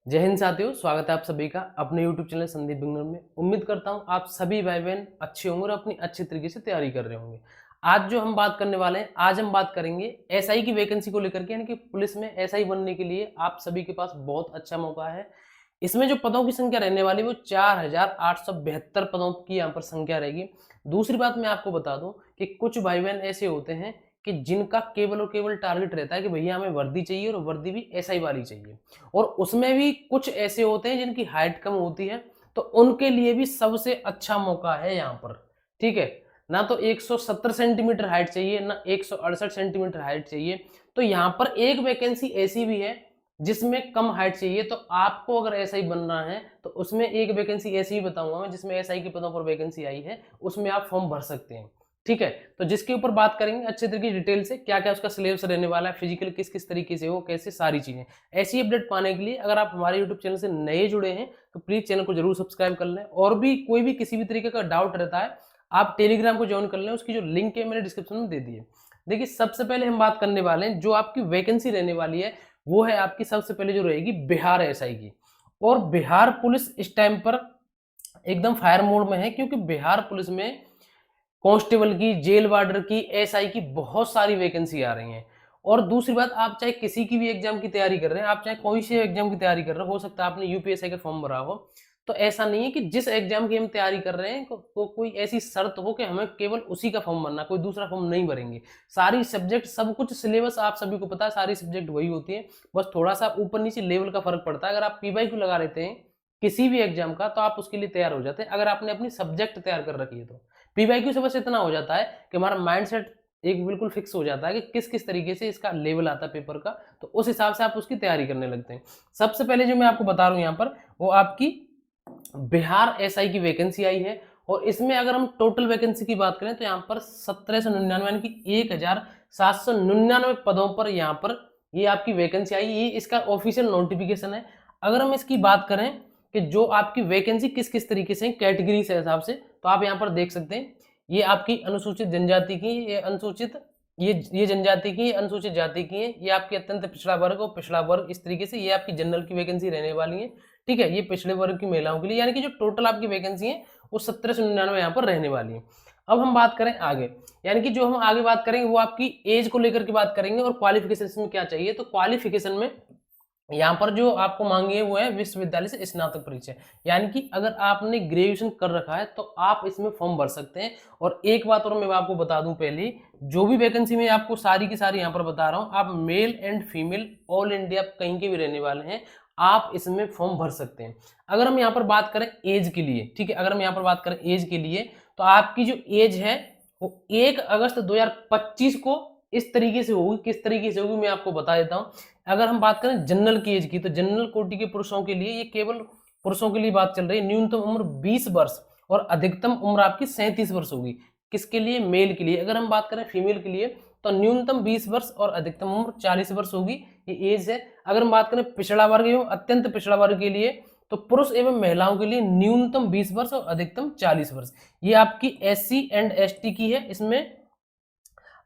जय हिंद साथियों, स्वागत है आप सभी का अपने YouTube चैनल संदीप बिगनर में। उम्मीद करता हूं आप सभी भाई बहन अच्छे होंगे और अपनी अच्छे तरीके से तैयारी कर रहे होंगे। आज जो हम बात करने वाले हैं, आज हम बात करेंगे एसआई की वैकेंसी को लेकर के, यानी कि पुलिस में एसआई बनने के लिए आप सभी के पास बहुत अच्छा मौका है। इसमें जो पदों की संख्या रहने वाली वो 4872 पदों की यहाँ पर संख्या रहेगी। दूसरी बात मैं आपको बता दूं कि कुछ भाई बहन ऐसे होते हैं कि जिनका केवल और केवल टारगेट रहता है कि भैया हमें वर्दी चाहिए और वर्दी भी एसआई वाली चाहिए, और उसमें भी कुछ ऐसे होते हैं जिनकी हाइट कम होती है, तो उनके लिए भी सबसे अच्छा मौका है यहाँ पर। ठीक है, ना तो 170 सेंटीमीटर हाइट चाहिए, ना 168 सेंटीमीटर हाइट चाहिए। तो यहाँ पर एक वैकेंसी ऐसी भी है जिसमें कम हाइट चाहिए। तो आपको अगर एसआई बनना है तो उसमें एक वैकेंसी ऐसी भी बताऊंगा मैं, जिसमें एसआई के पदों पर वैकेंसी आई है, उसमें आप फॉर्म भर सकते हैं। ठीक है, तो जिसके ऊपर बात करेंगे अच्छे तरीके डिटेल से, क्या क्या उसका सिलेबस रहने वाला है, फिजिकल किस किस तरीके से हो, कैसे सारी चीजें। ऐसी अपडेट पाने के लिए अगर आप हमारे यूट्यूब चैनल से नए जुड़े हैं तो प्लीज चैनल को जरूर सब्सक्राइब कर लें। और भी कोई भी किसी भी तरीके का डाउट रहता है, आप टेलीग्राम को ज्वाइन कर लें, उसकी जो लिंक है मैंने डिस्क्रिप्शन में दे दी है। देखिए, सबसे पहले हम बात करने वाले हैं जो आपकी वैकेंसी रहने वाली है, वो है आपकी सबसे पहले जो रहेगी बिहार एसआई की। और बिहार पुलिस इस टाइम पर एकदम फायर मोड में है, क्योंकि बिहार पुलिस में कांस्टेबल की, जेल वार्डर की, एसआई की बहुत सारी वैकेंसी आ रही हैं। और दूसरी बात, आप चाहे किसी की भी एग्जाम की तैयारी कर रहे हैं, आप चाहे कोई से एग्जाम की तैयारी कर रहे हो सकता है आपने यूपीएससी का फॉर्म भरा हो, तो ऐसा नहीं है कि जिस एग्जाम की हम तैयारी कर रहे हैं तो कोई ऐसी शर्त हो कि हमें केवल उसी का फॉर्म भरना, कोई दूसरा फॉर्म नहीं भरेंगे। सारी सब्जेक्ट, सब कुछ सिलेबस आप सभी को पता है, सारी सब्जेक्ट वही होती है, बस थोड़ा सा ऊपर नीचे लेवल का फर्क पड़ता है। अगर आप पीवाईक्यू लगा लेते हैं किसी भी एग्जाम का तो आप उसके लिए तैयार हो जाते हैं, अगर आपने अपनी सब्जेक्ट तैयार कर रखी है तो। पीवाईक्यू से बस इतना हो जाता है कि हमारा माइंडसेट एक बिल्कुल फिक्स हो जाता है कि किस किस तरीके से इसका लेवल आता है पेपर का, तो उस हिसाब से आप उसकी तैयारी करने लगते हैं। सबसे पहले जो मैं आपको बता रहा हूं यहाँ पर, वो आपकी बिहार एसआई की वैकेंसी आई है। और इसमें अगर हम टोटल वैकेंसी की बात करें तो यहाँ पर 1799 यानी कि 1799 पदों पर यहाँ पर ये आपकी वैकेंसी आई। ये इसका ऑफिशियल नोटिफिकेशन है। अगर हम इसकी बात करें कि जो आपकी वैकेंसी किस किस तरीके से कैटेगरी से हिसाब से, तो आप यहाँ पर देख सकते हैं, ये आपकी अनुसूचित जनजाति की, ये अनुसूचित, ये जनजाति की, अनुसूचित जाति की है, ये आपकी अत्यंत पिछड़ा वर्ग और पिछड़ा वर्ग, इस तरीके से ये आपकी जनरल की वैकेंसी रहने वाली है। ठीक है, ये पिछड़े वर्ग की महिलाओं के लिए, यानी कि जो टोटल आपकी वैकेंसी है वो 1799 यहाँ पर रहने वाली है। अब हम बात करें आगे, यानी कि जो हम आगे बात करेंगे वो आपकी एज को लेकर के बात करेंगे और क्वालिफिकेशन में क्या चाहिए। तो क्वालिफिकेशन में यहाँ पर जो आपको मांगी है वो है विश्वविद्यालय से स्नातक परीक्षा, यानी कि अगर आपने ग्रेजुएशन कर रखा है तो आप इसमें फॉर्म भर सकते हैं। और एक बात और मैं आपको बता दूं, पहले जो भी वैकेंसी में आपको सारी की सारी यहाँ पर बता रहा हूँ, आप male and female all India कहीं के भी रहने वाले हैं, आप इसमें फॉर्म भर सकते हैं। अगर हम यहाँ पर बात करें एज के लिए, ठीक है, अगर हम यहाँ पर बात करें एज के लिए, तो आपकी जो एज है वो 1 अगस्त 2025 को इस तरीके से होगी। किस तरीके से होगी मैं आपको बता देता हूँ। अगर हम बात करें जनरल की एज की, तो जनरल कोटि के पुरुषों के लिए, ये केवल पुरुषों के लिए बात चल रही है, न्यूनतम उम्र 20 वर्ष और अधिकतम उम्र आपकी 37 वर्ष होगी। किसके लिए? मेल के लिए। अगर हम बात करें फीमेल के लिए तो न्यूनतम 20 वर्ष और अधिकतम उम्र 40 वर्ष होगी, ये एज है। अगर हम बात करें पिछड़ा वर्ग एवं अत्यंत पिछड़ा वर्ग के लिए, तो पुरुष एवं महिलाओं के लिए न्यूनतम 20 वर्ष और अधिकतम 40 वर्ष। ये आपकी SC एंड ST की है। इसमें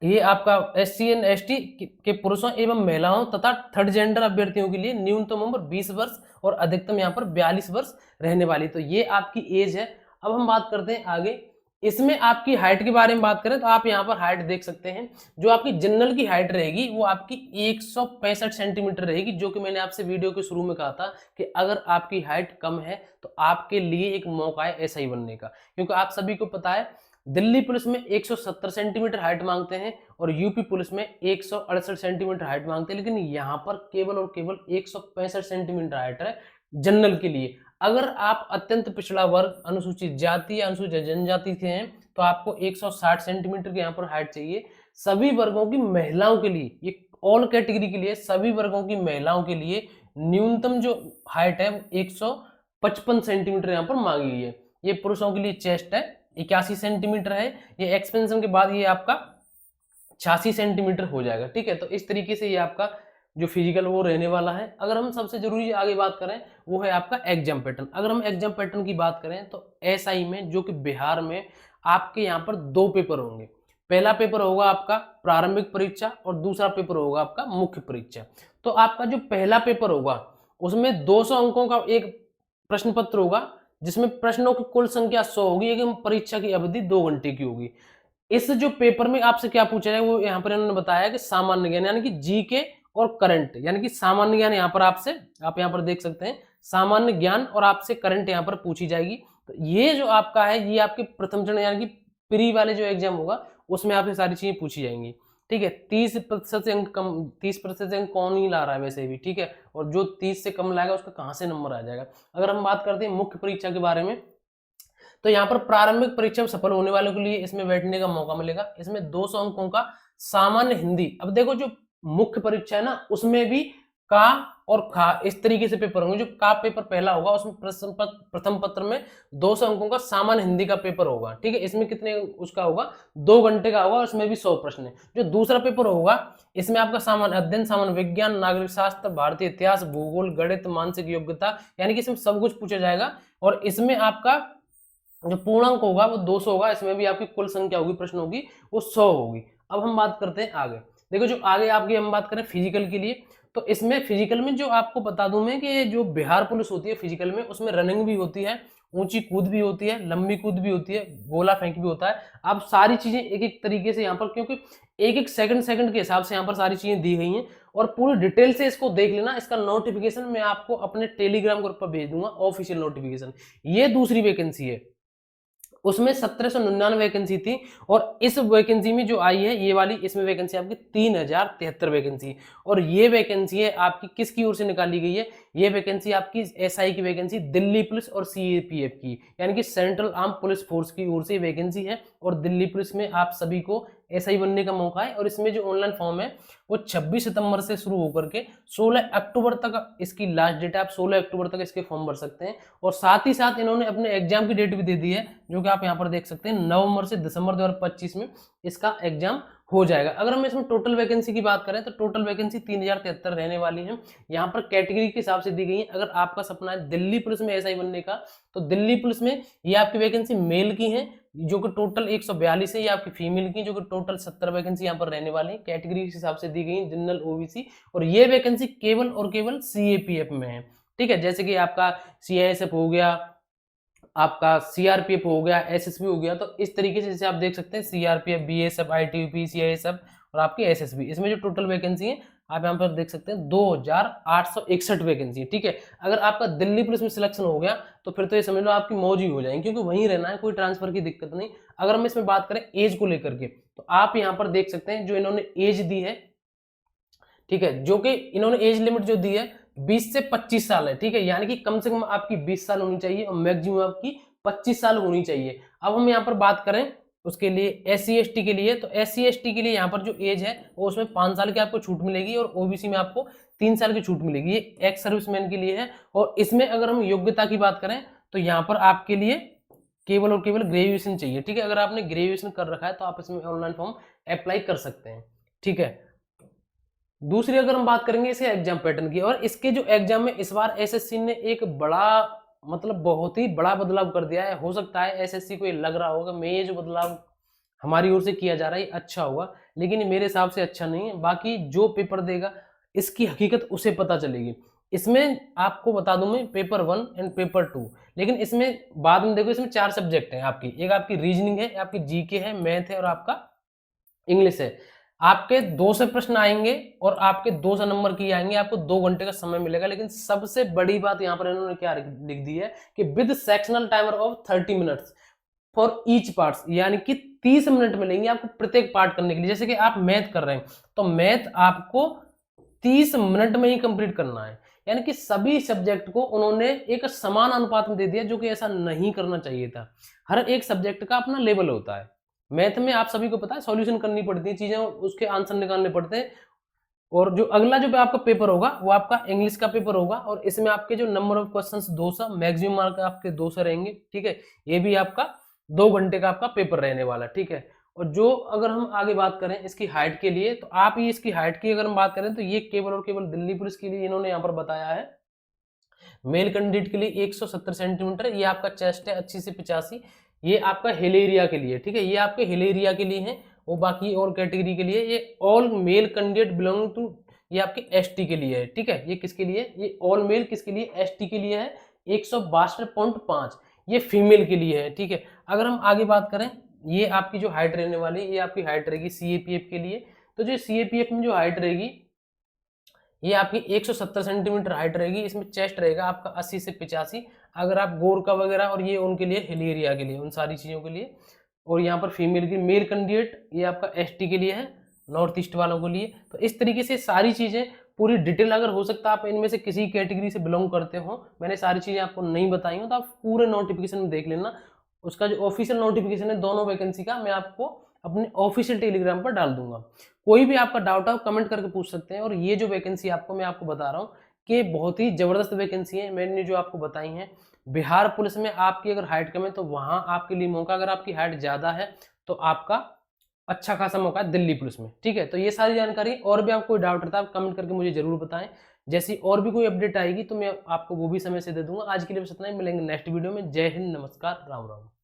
ये आपका SC एंड ST के पुरुषों एवं महिलाओं तथा थर्ड जेंडर अभ्यर्थियों के लिए न्यूनतम उम्र 20 वर्ष और अधिकतम यहाँ पर 42 वर्ष रहने वाली। तो ये आपकी एज है। अब हम बात करते हैं आगे, इसमें आपकी हाइट के बारे में बात करें तो आप यहाँ पर हाइट देख सकते हैं। जो आपकी जनरल की हाइट रहेगी वो आपकी 165 सेंटीमीटर रहेगी, जो कि मैंने आपसे वीडियो के शुरू में कहा था कि अगर आपकी हाइट कम है तो आपके लिए एक मौका है एसआई बनने का। क्योंकि आप सभी को पता है दिल्ली पुलिस में 170 सेंटीमीटर हाइट मांगते हैं और यूपी पुलिस में 168 सेंटीमीटर हाइट मांगते हैं, लेकिन यहाँ पर केवल और केवल 165 सेंटीमीटर हाइट है जनरल के लिए। अगर आप अत्यंत पिछड़ा वर्ग, अनुसूचित जाति या अनुसूचित जनजाति से हैं तो आपको 160 सेंटीमीटर के यहाँ पर हाइट चाहिए। सभी वर्गों की महिलाओं के लिए, ये ऑल कैटेगरी के लिए, सभी वर्गों की महिलाओं के लिए न्यूनतम जो हाइट है 155 सेंटीमीटर यहाँ पर मांगी गई है। ये पुरुषों के लिए चेस्ट है 81 सेंटीमीटर है, ये एक्सपेंशन के बाद ये आपका 86 सेंटीमीटर हो जाएगा। ठीक है, तो इस तरीके से ये आपका जो फिजिकल वो रहने वाला है। अगर हम सबसे जरूरी आगे बात करें वो है आपका एग्जाम पैटर्न। अगर हम एग्जाम पैटर्न की बात करें तो एसआई में, जो कि बिहार में, आपके यहाँ पर 2 पेपर होंगे। पहला पेपर होगा आपका प्रारंभिक परीक्षा और दूसरा पेपर होगा आपका मुख्य परीक्षा। तो आपका जो पहला पेपर होगा उसमें 200 अंकों का एक प्रश्न पत्र होगा, जिसमें प्रश्नों की कुल संख्या 100 होगी, लेकिन परीक्षा की अवधि 2 घंटे की होगी। इस जो पेपर में आपसे क्या पूछा जाए वो यहाँ पर इन्होंने बताया कि सामान्य ज्ञान यानी कि जीके और करंट, यानी कि सामान्य ज्ञान यहाँ पर आपसे, आप यहाँ पर देख सकते हैं सामान्य ज्ञान, और आपसे करंट यहाँ पर पूछी जाएगी। तो ये जो आपका है ये आपके प्रथम चरण यानी कि प्री वाले जो एग्जाम होगा उसमें आपसे सारी चीजें पूछी जाएंगी। ठीक है, 30% से अंक कम, 30% से अंक कौन ही ला रहा है वैसे भी, ठीक है, और जो 30 से कम लाएगा उसका कहाँ से नंबर आ जाएगा। अगर हम बात करते हैं मुख्य परीक्षा के बारे में, तो यहाँ पर प्रारंभिक परीक्षा में सफल होने वालों के लिए इसमें बैठने का मौका मिलेगा। इसमें 200 अंकों का सामान्य हिंदी, अब देखो जो मुख्य परीक्षा है ना उसमें भी का और खा इस तरीके से पेपर होंगे। जो का पेपर पहला होगा उसमें प्रथम पत्र में 200 अंकों का सामान्य हिंदी का पेपर होगा। ठीक है, इसमें कितने उसका होगा, 2 घंटे का होगा, उसमें भी 100 प्रश्न है। जो दूसरा पेपर होगा इसमें आपका सामान्य अध्ययन, सामान्य विज्ञान, नागरिक शास्त्र, भारतीय इतिहास, भूगोल, गणित, मानसिक योग्यता, यानी कि इसमें सब कुछ पूछा जाएगा। और इसमें आपका जो पूर्णांक होगा वो 200 होगा, इसमें भी आपकी कुल संख्या होगी प्रश्न होगी वो 100 होगी। अब हम बात करते हैं आगे। देखो जो आगे आपकी हम बात करें फिजिकल के लिए, तो इसमें फिजिकल में जो आपको बता दूं मैं कि जो बिहार पुलिस होती है फिजिकल में, उसमें रनिंग भी होती है, ऊंची कूद भी होती है, लंबी कूद भी होती है, गोला फेंक भी होता है। आप सारी चीजें एक एक तरीके से यहाँ पर, क्योंकि एक एक सेकंड के हिसाब से यहाँ पर सारी चीजें दी गई हैं, और पूरी डिटेल से इसको देख लेना। इसका नोटिफिकेशन मैं आपको अपने टेलीग्राम ग्रुप पर भेज दूंगा, ऑफिशियल नोटिफिकेशन। ये दूसरी वैकेंसी है, उसमें 1799 वैकेंसी थी, और इस वैकेंसी में जो आई है ये वाली, इसमें वैकेंसी आपकी 3073 वैकेंसी। और ये वैकेंसी है आपकी किसकी ओर से निकाली गई है, ये वैकेंसी आपकी एसआई की वैकेंसी दिल्ली पुलिस और सीएपीएफ की, यानी कि सेंट्रल आर्म पुलिस फोर्स की ओर से वैकेंसी है। और दिल्ली पुलिस में आप सभी को एसआई बनने का मौका है। और इसमें जो ऑनलाइन फॉर्म है वो 26 सितंबर से शुरू होकर के 16 अक्टूबर तक इसकी लास्ट डेट है। आप 16 अक्टूबर तक इसके फॉर्म भर सकते हैं। और साथ ही साथ इन्होंने अपने एग्जाम की डेट भी दे दी है, जो कि आप यहाँ पर देख सकते हैं, नवंबर से दिसंबर 2025 में इसका एग्जाम हो जाएगा। अगर हम इसमें टोटल वैकेंसी की बात करें तो टोटल वैकेंसी 3073 रहने वाली है। यहाँ पर कैटेगरी के हिसाब से दी गई है। अगर आपका सपना है दिल्ली पुलिस में एसआई बनने का, तो दिल्ली पुलिस में ये आपकी वैकेंसी मेल की है, जो कि टोटल 142 है। ये आपकी फीमेल की, जो कि टोटल 70 वैकेंसी यहाँ पर रहने वाली है। कैटेगरी के हिसाब से दी गई है, जनरल, ओबीसी। और ये वैकेंसी केवल और केवल सीएपीएफ में है। ठीक है, जैसे कि आपका सीआईएसएफ हो गया, आपका सीआरपीएफ हो गया, एसएसबी हो गया। तो इस तरीके से जैसे आप देख सकते हैं सीआरपीएफ, बीएसएफ, आईटीबीपी, सीआईएसएफ और आपकी एसएसबी, इसमें जो टोटल वैकेंसी है आप यहाँ पर देख सकते हैं 2861 वैकेंसी है। ठीक है, अगर आपका दिल्ली पुलिस में सिलेक्शन हो गया तो फिर तो ये समझ लो आपकी मौज ही हो जाएगी, क्योंकि वहीं रहना है, कोई ट्रांसफर की दिक्कत नहीं। अगर हम इसमें बात करें एज को लेकर के, तो आप यहाँ पर देख सकते हैं जो इन्होंने एज दी है, ठीक है, जो कि इन्होंने एज लिमिट जो दी है 20 से 25 साल है। ठीक है, यानी कि कम से कम आपकी 20 साल होनी चाहिए और मैक्सिमम आपकी 25 साल होनी चाहिए। अब हम यहाँ पर बात करें उसके लिए एससी एसटी के लिए, तो एससी एसटी के लिए यहाँ पर जो एज है वो उसमें 5 साल की आपको छूट मिलेगी, और ओबीसी में आपको 3 साल की छूट मिलेगी। ये एक्स सर्विसमैन के लिए है। और इसमें अगर हम योग्यता की बात करें तो यहाँ पर आपके लिए केवल और केवल ग्रेजुएशन चाहिए। ठीक है, अगर आपने ग्रेजुएशन कर रखा है तो आप इसमें ऑनलाइन फॉर्म अप्लाई कर सकते हैं। ठीक है, दूसरी अगर हम बात करेंगे इसके एग्जाम पैटर्न की, और इसके जो एग्जाम में इस बार एसएससी ने एक बड़ा, मतलब बहुत ही बड़ा बदलाव कर दिया है। हो सकता है एसएससी को ये लग रहा होगा मैं ये जो बदलाव हमारी ओर से किया जा रहा है अच्छा होगा, लेकिन मेरे हिसाब से अच्छा नहीं है। बाकी जो पेपर देगा इसकी हकीकत उसे पता चलेगी। इसमें आपको बता दूं मैं पेपर 1 एंड पेपर 2, लेकिन इसमें बाद में देखो इसमें 4 सब्जेक्ट हैं आपकी। एक आपकी रीजनिंग है, आपकी जीके है, मैथ है और आपका इंग्लिश है। आपके 2 से प्रश्न आएंगे और आपके 200 नंबर की आएंगे, आपको 2 घंटे का समय मिलेगा। लेकिन सबसे बड़ी बात यहाँ पर इन्होंने क्या लिख दी है कि with sectional timer of 30 minutes for each part, यानी कि 30 मिनट मिलेंगे आपको प्रत्येक पार्ट करने के लिए। जैसे कि आप मैथ कर रहे हैं तो मैथ आपको 30 मिनट में ही कंप्लीट करना है। यानी कि सभी सब्जेक्ट को उन्होंने एक समान अनुपात में दे दिया, जो कि ऐसा नहीं करना चाहिए था। हर एक सब्जेक्ट का अपना लेवल होता है। मैथ में आप सभी को पता है सॉल्यूशन करनी पड़ती है चीजें, उसके आंसर निकालने पड़ते हैं। और जो अगला जो आपका पेपर होगा वो आपका इंग्लिश का पेपर होगा, और इसमें आपके जो number of questions 200, maximum mark आपके 200 रहेंगे। ठीक है, ये भी आपका 2 घंटे का आपका पेपर रहने वाला। ठीक है, और जो अगर हम आगे बात करें इसकी हाइट के लिए, तो आप ये इसकी हाइट की अगर हम बात करें तो ये केवल और केवल दिल्ली पुलिस के लिए इन्होंने यहाँ पर बताया है। मेल कैंडिडेट के लिए 170 सेंटीमीटर ये आपका चेस्ट है, 80 से 85। ये आपका हिल एरिया के लिए, ठीक है, ये आपके हिल एरिया के लिए है। वो बाकी और कैटेगरी के लिए ये all male candidate belong to ये आपके एसटी के लिए है, ठीक है। ये किसके लिए, ये ऑल मेल किसके लिए, एसटी के लिए है 162.5, ये फीमेल के लिए है, ठीक है। अगर हम आगे बात करें, ये आपकी जो हाइट रहने वाली है, ये आपकी हाइट रहेगी सीएपीएफ के लिए। तो जो सीएपीएफ में जो हाइट रहेगी ये आपकी 170 सेंटीमीटर हाइट रहेगी। इसमें चेस्ट रहेगा आपका 80 से 85। अगर आप गोरका वगैरह और ये उनके लिए, हिल एरिया के लिए, उन सारी चीज़ों के लिए। और यहाँ पर फीमेल की मेल कैंडिडेट ये आपका एसटी के लिए है, नॉर्थ ईस्ट वालों के लिए। तो इस तरीके से सारी चीज़ें पूरी डिटेल, अगर हो सकता है आप इनमें से किसी कैटेगरी से बिलोंग करते हो, मैंने सारी चीज़ें आपको नहीं बताई हूँ, तो आप पूरे नोटिफिकेशन में देख लेना। उसका जो ऑफिशियल नोटिफिकेशन है दोनों वैकेंसी का, मैं आपको अपने ऑफिशियल टेलीग्राम पर डाल दूंगा। कोई भी आपका डाउट है कमेंट करके पूछ सकते हैं। और ये जो वैकेंसी आपको मैं आपको बता रहा हूँ कि बहुत ही जबरदस्त वैकेंसी है, मैंने जो आपको बताई हैं। बिहार पुलिस में आपकी अगर हाइट कम है तो वहां आपके लिए मौका, अगर आपकी हाइट ज्यादा है तो आपका अच्छा खासा मौका है दिल्ली पुलिस में, ठीक है। तो ये सारी जानकारी, और भी आपको कोई डाउट रहता है आप कमेंट करके मुझे जरूर बताएं। जैसी और भी कोई अपडेट आएगी तो मैं आपको वो भी समय से दे दूंगा। आज के लिए बस इतना ही, मिलेंगे नेक्स्ट वीडियो में। जय हिंद, नमस्कार, राम राम।